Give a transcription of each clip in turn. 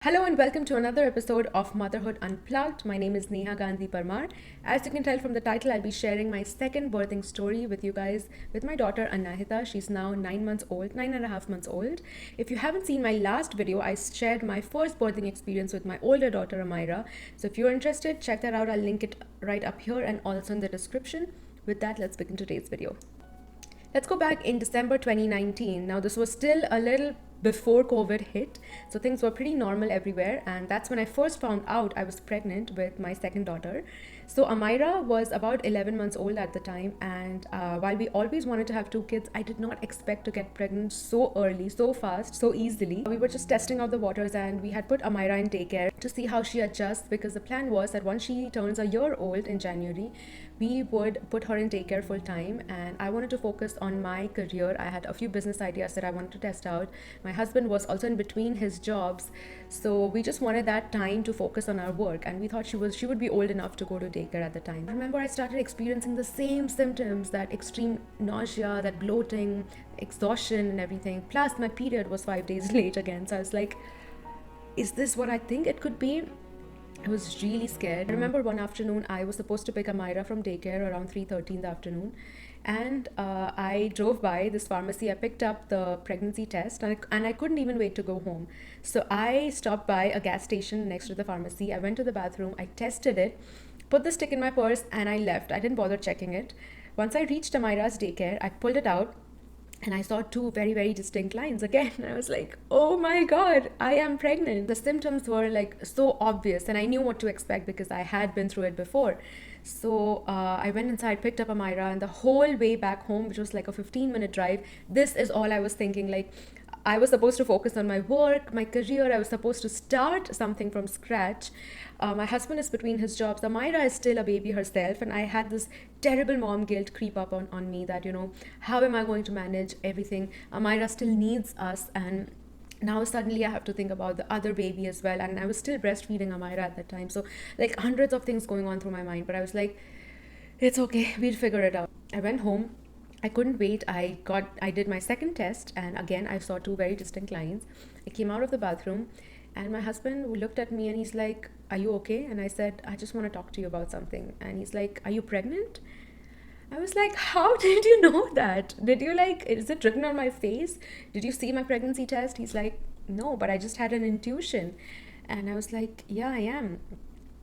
Hello and welcome to another episode of Motherhood Unplugged. My name is Neha Gandhi Parmar. As you can tell from the title, I'll be sharing my second birthing story with you guys with my daughter Anahita. She's now 9 months old, 9.5 months old. If you haven't seen my last video, I shared my first birthing experience with my older daughter Amira. So if you're interested, check that out. I'll link it right up here and also in the description. With that, let's begin today's video. Let's go back in December 2019. Now, this was still a little before COVID hit, so things were pretty normal everywhere, and that's when I first found out I was pregnant with my second daughter. So Amira was about 11 months old at the time, and while we always wanted to have two kids, I did not expect to get pregnant so early, so fast, so easily. We were just testing out the waters, and we had put Amira in daycare to see how she adjusts, because the plan was that once she turns a year old in January, we would put her in daycare full time, and I wanted to focus on my career. I had a few business ideas that I wanted to test out. My husband was also in between his jobs, so we just wanted that time to focus on our work, and we thought she would be old enough to go to daycare at the time. I remember I started experiencing the same symptoms, that extreme nausea, that bloating, exhaustion and everything. Plus my period was 5 days late again, so I was like, is this what I think it could be? I was really scared. I remember one afternoon I was supposed to pick Amira from daycare around 3:30 in the afternoon, and I drove by this pharmacy. I picked up the pregnancy test, and I couldn't even wait to go home. So I stopped by a gas station next to the pharmacy. I went to the bathroom, I tested it, put the stick in my purse, and I left. I didn't bother checking it. Once I reached Amira's daycare, I pulled it out, and I saw two very, very distinct lines again. I was like, oh my God, I am pregnant. The symptoms were like so obvious, and I knew what to expect because I had been through it before. So I went inside, picked up Amira, and the whole way back home, which was like a 15-minute drive, this is all I was thinking. Like, I was supposed to focus on my work, my career. I was supposed to start something from scratch. My husband is between his jobs. Amira is still a baby herself. And I had this terrible mom guilt creep up on me that, how am I going to manage everything? Amira still needs us. And now suddenly I have to think about the other baby as well. And I was still breastfeeding Amira at that time. So, like, hundreds of things going on through my mind. But I was like, it's okay, we'll figure it out. I went home. I couldn't wait. I did my second test, and again I saw two very distinct lines. I came out of the bathroom, and my husband looked at me and he's like, "Are you okay?" And I said, "I just want to talk to you about something." And he's like, "Are you pregnant?" I was like, "How did you know that? Did you, like, is it written on my face? Did you see my pregnancy test?" He's like, "No, but I just had an intuition." And I was like, "Yeah, I am."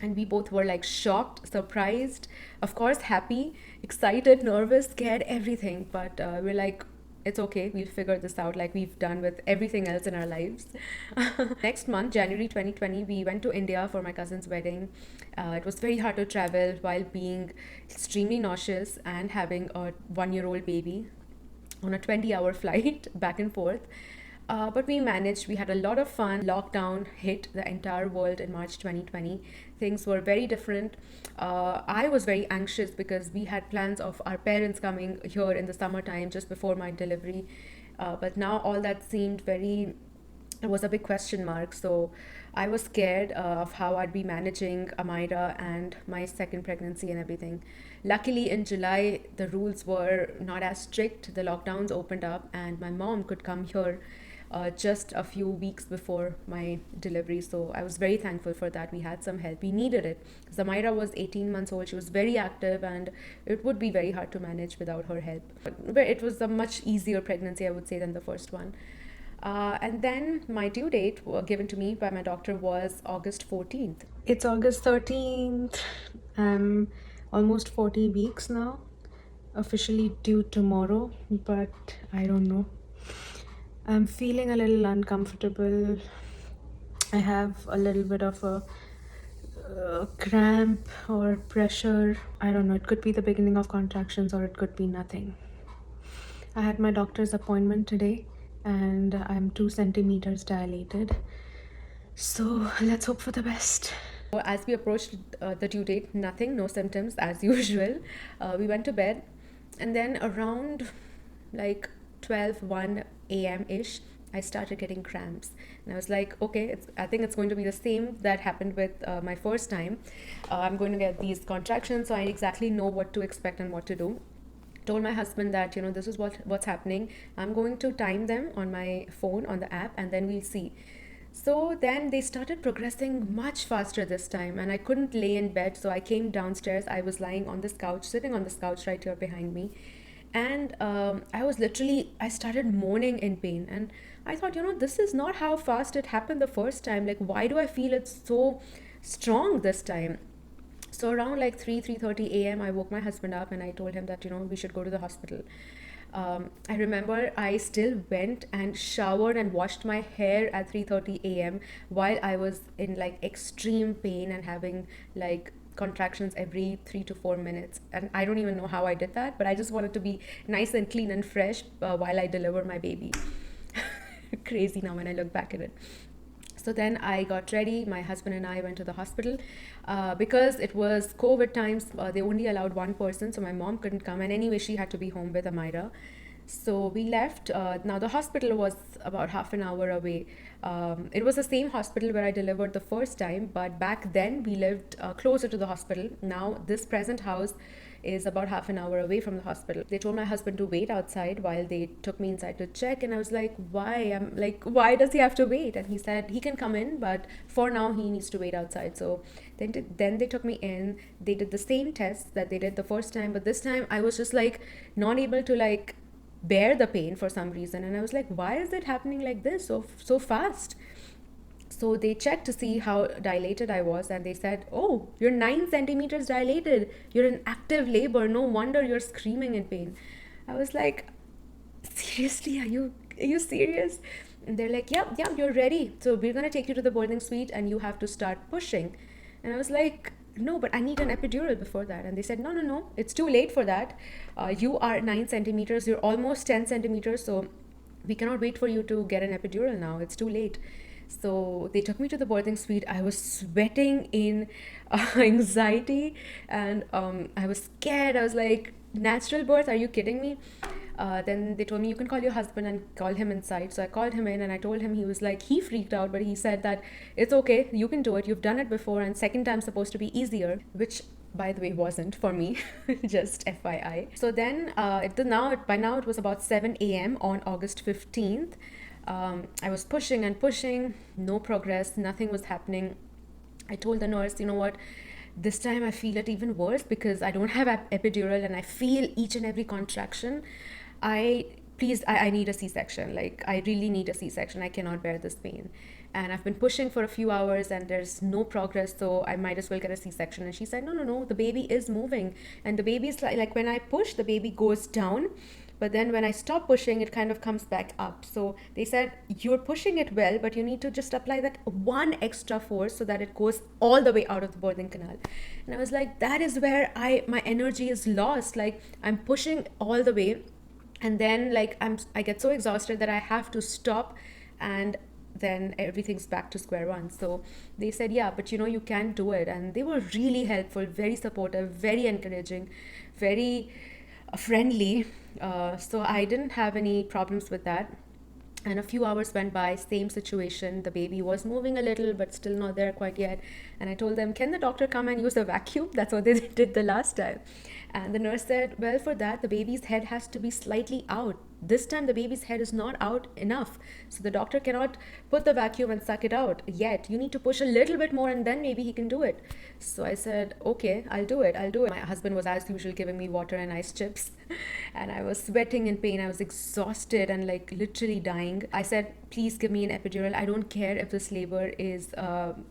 And we both were like shocked, surprised, of course, happy, excited, nervous, scared, everything. But we're like, it's okay, we'll figure this out like we've done with everything else in our lives. Next month, January 2020, we went to India for my cousin's wedding. It was very hard to travel while being extremely nauseous and having a 1-year-old baby on a 20-hour flight back and forth. But we managed. We had a lot of fun. Lockdown hit the entire world in March 2020. Things were very different. I was very anxious because we had plans of our parents coming here in the summertime just before my delivery. But now all that seemed very, it was a big question mark. So I was scared of how I'd be managing Amira and my second pregnancy and everything. Luckily, in July, the rules were not as strict. The lockdowns opened up, and my mom could come here just a few weeks before my delivery. So I was very thankful for that. We had some help. We needed it. Zamira was 18 months old. She was very active, and it would be very hard to manage without her help. But it was a much easier pregnancy, I would say, than the first one. And then my due date given to me by my doctor was August 14th. It's August 13th. I'm almost 40 weeks now. Officially due tomorrow, but I don't know. I'm feeling a little uncomfortable. I have a little bit of a cramp or pressure. I don't know. It could be the beginning of contractions or it could be nothing. I had my doctor's appointment today and I'm 2 centimeters dilated. So let's hope for the best. As we approached the due date, nothing, no symptoms as usual. We went to bed, and then around like 12:01 a.m. ish, I started getting cramps. And I was like, okay, I think it's going to be the same that happened with my first time. I'm going to get these contractions, so I exactly know what to expect and what to do. Told my husband that, this is what's happening. I'm going to time them on my phone on the app, and then we'll see. So then they started progressing much faster this time, and I couldn't lay in bed. So I came downstairs. I was lying on this couch, sitting on this couch right here behind me. And I started moaning in pain. And I thought, this is not how fast it happened the first time. Like, why do I feel it so strong this time? So around like 3:30 a.m., I woke my husband up and I told him that, we should go to the hospital. I remember I still went and showered and washed my hair at 3:30 a.m. while I was in like extreme pain and having like contractions every 3 to 4 minutes. And I don't even know how I did that, but I just wanted to be nice and clean and fresh while I deliver my baby. Crazy now when I look back at it. So then I got ready. My husband and I went to the hospital because it was COVID times. They only allowed one person, so my mom couldn't come. And anyway, she had to be home with Amira. So we left. Now, the hospital was about half an hour away. It was the same hospital where I delivered the first time, but back then we lived closer to the hospital. Now, this present house is about half an hour away from the hospital. They told my husband to wait outside while they took me inside to check, and I was like, why? I'm like, why does he have to wait? And he said he can come in, but for now he needs to wait outside. So then they took me in. They did the same tests that they did the first time, but this time I was just like not able to like bear the pain for some reason, and I was like, why is it happening like this so fast? So they checked to see how dilated I was, and they said, oh, you're 9 centimeters dilated. You're in active labor. No wonder you're screaming in pain. I was like, seriously, are you serious? And they're like, yeah, you're ready. So we're gonna take you to the boarding suite and you have to start pushing. And I was like, no, but I need an epidural before that. And they said, no, it's too late for that. You are 9 centimeters. You're almost 10 centimeters. So we cannot wait for you to get an epidural now. It's too late. So they took me to the boarding suite. I was sweating in anxiety, and I was scared. I was like, natural birth? Are you kidding me? Then they told me, you can call your husband and call him inside. So I called him in and I told him. He was like, he freaked out, but he said that it's okay, you can do it. You've done it before, and second time's supposed to be easier, which by the way wasn't for me. Just FYI. So then by now it was about 7 a.m. on August 15th. I was pushing and pushing, no progress, nothing was happening. I told the nurse, you know what, this time I feel it even worse because I don't have epidural and I feel each and every contraction. I need a C-section. Like, I really need a C-section. I cannot bear this pain. And I've been pushing for a few hours and there's no progress, so I might as well get a C-section. And she said, no, the baby is moving. And the baby's like when I push, the baby goes down. But then when I stop pushing, it kind of comes back up. So they said, you're pushing it well, but you need to just apply that one extra force so that it goes all the way out of the birthing canal. And I was like, that is where my energy is lost. Like, I'm pushing all the way, and then like I get so exhausted that I have to stop, and then everything's back to square one. So they said, yeah, but you can do it. And they were really helpful, very supportive, very encouraging, very friendly. So I didn't have any problems with that. And a few hours went by, same situation. The baby was moving a little, but still not there quite yet. And I told them, can the doctor come and use a vacuum? That's what they did the last time. And the nurse said, well, for that, the baby's head has to be slightly out. This time, the baby's head is not out enough. So the doctor cannot put the vacuum and suck it out yet. You need to push a little bit more and then maybe he can do it. So I said, okay, I'll do it. My husband was, as usual, giving me water and ice chips. And I was sweating in pain. I was exhausted and like literally dying. I said, please give me an epidural. I don't care if this labor is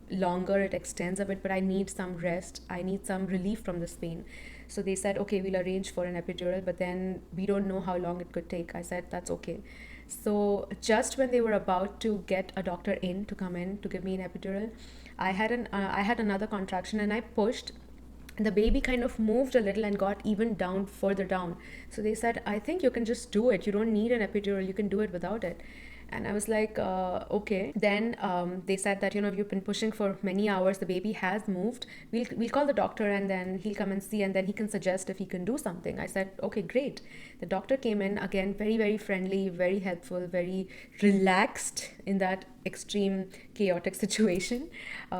longer, it extends a bit, but I need some rest. I need some relief from this pain. So they said, okay, we'll arrange for an epidural, but then we don't know how long it could take. I said, that's okay. So just when they were about to get a doctor in to come in to give me an epidural, I had another contraction and I pushed. The baby kind of moved a little and got even down, further down. So they said, I think you can just do it. You don't need an epidural. You can do it without it. And I was like, okay. Then they said that, if you've been pushing for many hours, the baby has moved. We'll call the doctor and then he'll come and see, and then he can suggest if he can do something. I said, okay, great. The doctor came in, again, very, very friendly, very helpful, very relaxed in that extreme chaotic situation.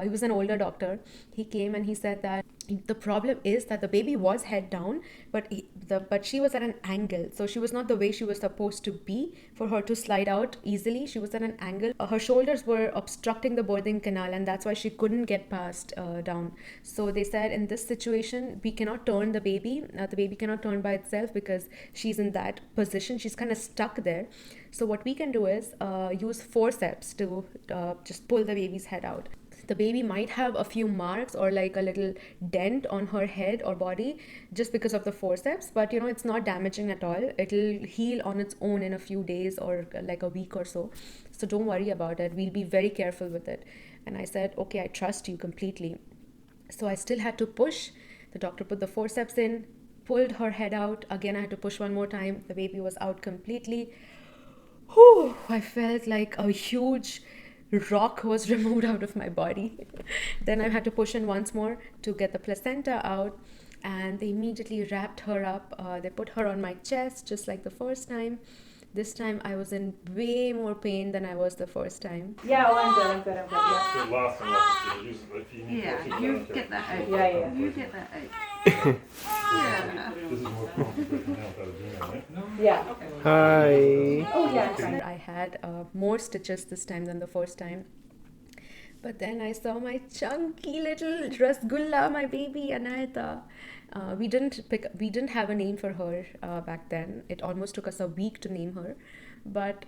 He was an older doctor. He came and he said that the problem is that the baby was head down, but she was at an angle, so she was not the way she was supposed to be for her to slide out easily. She was at an angle. Her shoulders were obstructing the birthing canal, and that's why she couldn't get past down. So they said in this situation we cannot turn the baby. The baby cannot turn by itself because she's in that position. She's kind of stuck there. So what we can do is use forceps to just pull the baby's head out. The baby might have a few marks or like a little dent on her head or body just because of the forceps, but it's not damaging at all. It'll heal on its own in a few days or like a week or so. So don't worry about it. We'll be very careful with it. And I said, okay, I trust you completely. So I still had to push. The doctor put the forceps in, pulled her head out. Again, I had to push one more time. The baby was out completely. Whew, I felt like a huge rock was removed out of my body. Then I had to push in once more to get the placenta out, and they immediately wrapped her up. They put her on my chest just like the first time. This time I was in way more pain than I was the first time. Yeah, oh, I'm good, yeah. The last and last is if you need Yeah, to you get that out. Yeah. You get that out. Yeah. This is more complicated now without a Gina, right? Yeah. Hi. Oh, yeah. I had more stitches this time than the first time. But then I saw my chunky little Rasgulla, my baby Anahita. We didn't have a name for her back then. It almost took us a week to name her, but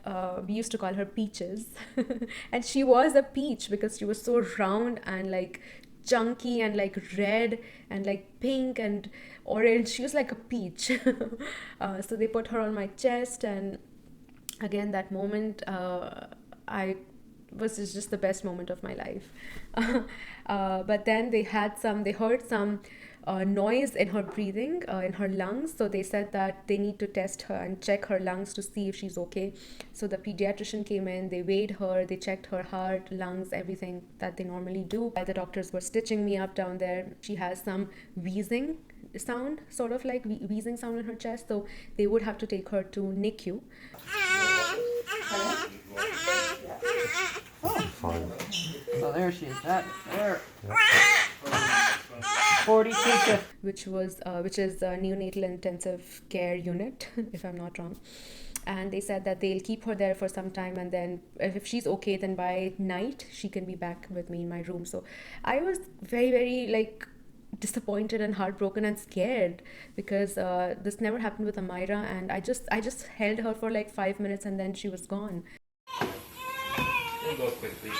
we used to call her Peaches. And she was a peach because she was so round and like chunky and like red and like pink and orange. She was like a peach. So they put her on my chest, and again that moment I was just the best moment of my life. But then they heard some noise in her breathing, in her lungs. So they said that they need to test her and check her lungs to see if she's okay. So the pediatrician came in, they weighed her, they checked her heart, lungs, everything that they normally do. While the doctors were stitching me up down there, she has some wheezing sound, sort of like wheezing sound in her chest. So they would have to take her to NICU. So there she is. That there. 42. Which is a neonatal intensive care unit, if I'm not wrong. And they said that they'll keep her there for some time, and then if she's okay, then by night she can be back with me in my room. So I was very, very like disappointed and heartbroken and scared because this never happened with Amira, and I just held her for like 5 minutes and then she was gone. We'll go quickly.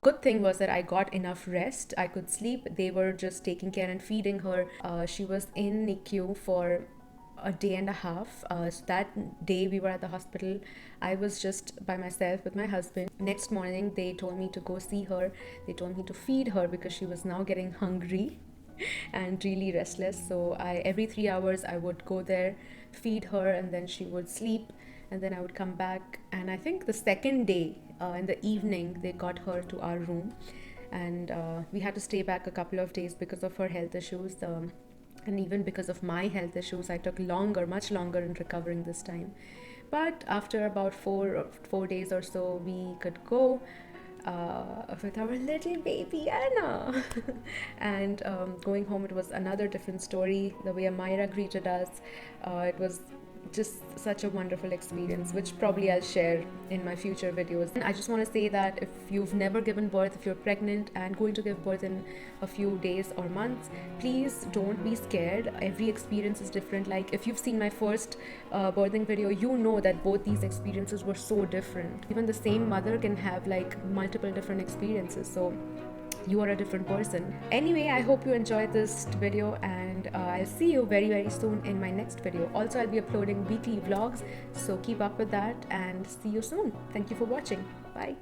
Good thing was that I got enough rest. I could sleep. They were just taking care and feeding her. She was in NICU for a day and a half. So that day we were at the hospital, I was just by myself with my husband. Next morning they told me to go see her. They told me to feed her because she was now getting hungry and really restless. So every 3 hours I would go there, feed her, and then she would sleep, and then I would come back. And I think the second day in the evening they got her to our room, and we had to stay back a couple of days because of her health issues. And even because of my health issues, I took much longer in recovering this time. But after about 4 days or so, we could go with our little baby Anna. And going home, it was another different story. The way Amira greeted us, it was just such a wonderful experience, which probably I'll share in my future videos. And I just want to say that if you've never given birth, if you're pregnant and going to give birth in a few days or months, please don't be scared. Every experience is different. Like if you've seen my first birthing video, you know that both these experiences were so different. Even the same mother can have like multiple different experiences. So you are a different person. Anyway, I hope you enjoyed this video, and I'll see you very, very soon in my next video. Also, I'll be uploading weekly vlogs, so keep up with that and see you soon. Thank you for watching. Bye.